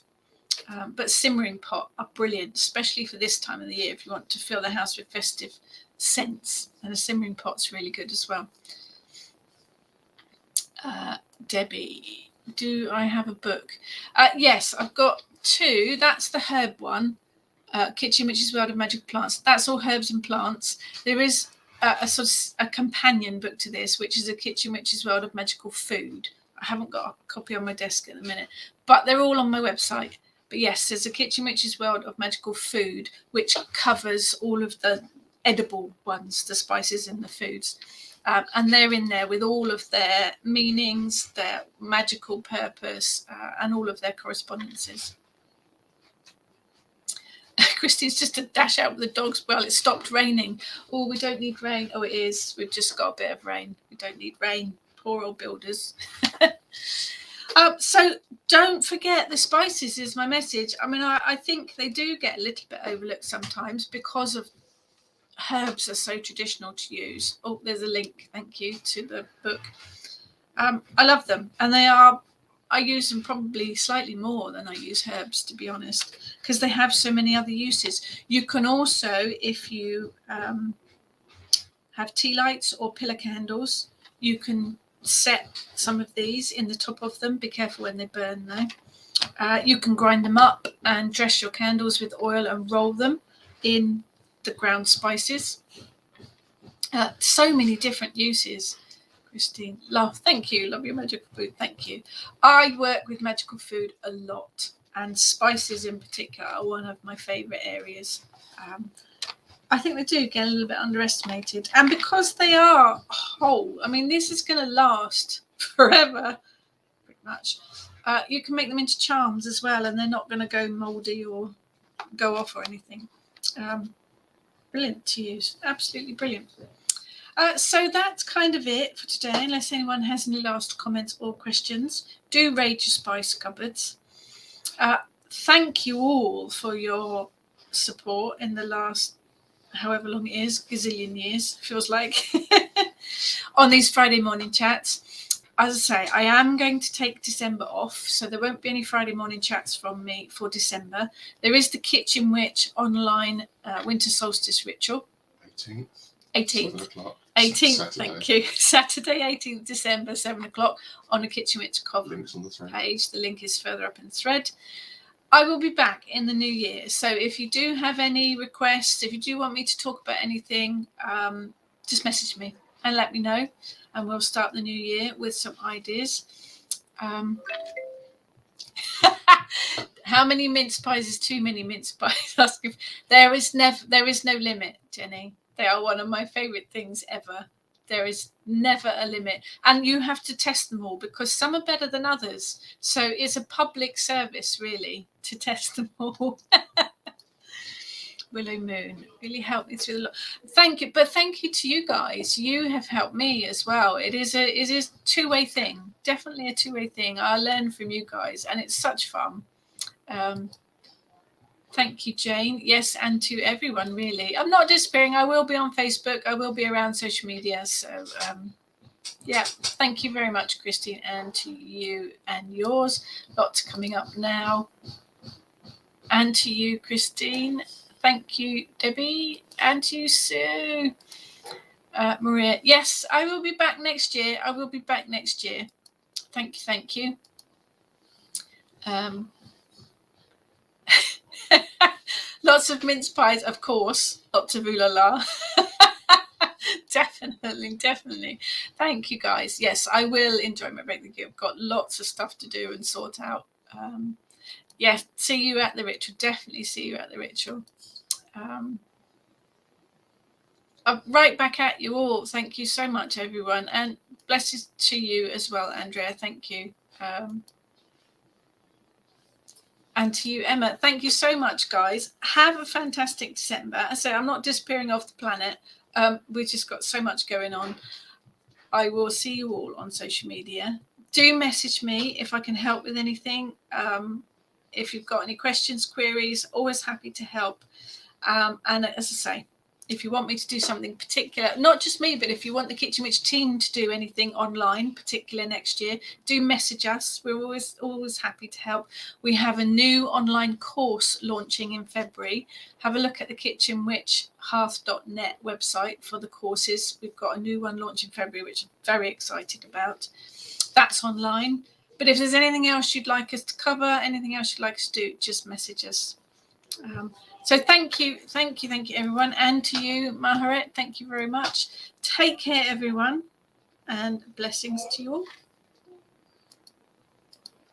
But simmering pot are brilliant, especially for this time of the year if you want to fill the house with festive scents, and a simmering pot's really good as well. Debbie, do I have a book? Yes, I've got two. That's the herb one, Kitchen Witch's World of Magical Plants. That's all herbs and plants. There is a sort of a companion book to this, which is a Kitchen Witch's World of Magical Food. I haven't got a copy on my desk at the minute, but they're all on my website. But yes, there's a Kitchen Witch's World of Magical Food, which covers all of the edible ones, the spices and the foods. And they're in there with all of their meanings, their magical purpose, and all of their correspondences. Christine's just a dash out with the dogs. Well, it stopped raining. Oh, we don't need rain. Oh, it is. We've just got a bit of rain. We don't need rain. Poor old builders. So don't forget the spices is my message. I mean, I think they do get a little bit overlooked sometimes because of herbs are so traditional to use. Oh, there's a link. Thank you to the book. I love them, and I use them probably slightly more than I use herbs, to be honest, because they have so many other uses. You can also, if you have tea lights or pillar candles, you can set some of these in the top of them. Be careful when they burn though. You can grind them up and dress your candles with oil and roll them in the ground spices. So many different uses. Christine, thank you. Love your magical food. Thank you. I work with magical food a lot, and spices in particular are one of my favorite areas. I think they do get a little bit underestimated, and because they are whole, I mean, this is going to last forever, pretty much. You can make them into charms as well, and they're not going to go moldy or go off or anything. Brilliant to use. Absolutely brilliant. So that's kind of it for today, unless anyone has any last comments or questions. Do raid your spice cupboards. Thank you all for your support in the last, however long it is, gazillion years, feels like, on these Friday morning chats. As I say, I am going to take December off, so there won't be any Friday morning chats from me for December. There is the Kitchen Witch online winter solstice ritual. 18th. 18th, thank you. Saturday, 18th December, 7 o'clock on the Kitchen Witch Convent page. The link is further up in the thread. I will be back in the new year. So if you do have any requests, if you do want me to talk about anything, just message me and let me know. And we'll start the new year with some ideas. How many mince pies is too many mince pies? There is no limit, Jenny. They are one of my favourite things ever. There is never a limit, and you have to test them all because some are better than others. So it's a public service, really, to test them all. Willow Moon really helped me through the lot. Thank you, but thank you to you guys. You have helped me as well. It is a two-way thing, definitely a two-way thing. I learn from you guys, and it's such fun. Thank you, Jane. Yes, and to everyone, really. I'm not despairing. I will be on Facebook. I will be around social media. So, yeah, thank you very much, Christine, and to you and yours. Lots coming up now. And to you, Christine. Thank you, Debbie, and to you, Sue. Maria, yes, I will be back next year. I will be back next year. Thank you, thank you. Lots of mince pies, of course. Lots of ooh la la. Definitely. Thank you, guys. Yes, I will enjoy my break. I've got lots of stuff to do and sort out. Yeah, see you at the ritual. Definitely see you at the ritual. Right back at you all. Thank you so much, everyone. And blessings to you as well, Andrea. Thank you. And to you, Emma. Thank you so much, guys. Have a fantastic December. So I'm not disappearing off the planet. We've just got so much going on. I will see you all on social media. Do message me if I can help with anything. If you've got any questions, queries, always happy to help. And as I say, if you want me to do something particular, not just me, but if you want the Kitchen Witch team to do anything online, particular next year, do message us. We're always happy to help. We have a new online course launching in February. Have a look at the Kitchen Witch hearth.net website for the courses. We've got a new one launching in February, which I'm very excited about. That's online. But if there's anything else you'd like us to cover, anything else you'd like us to do, just message us. So thank you, everyone. And to you, Maharet, thank you very much. Take care, everyone, and blessings to you all.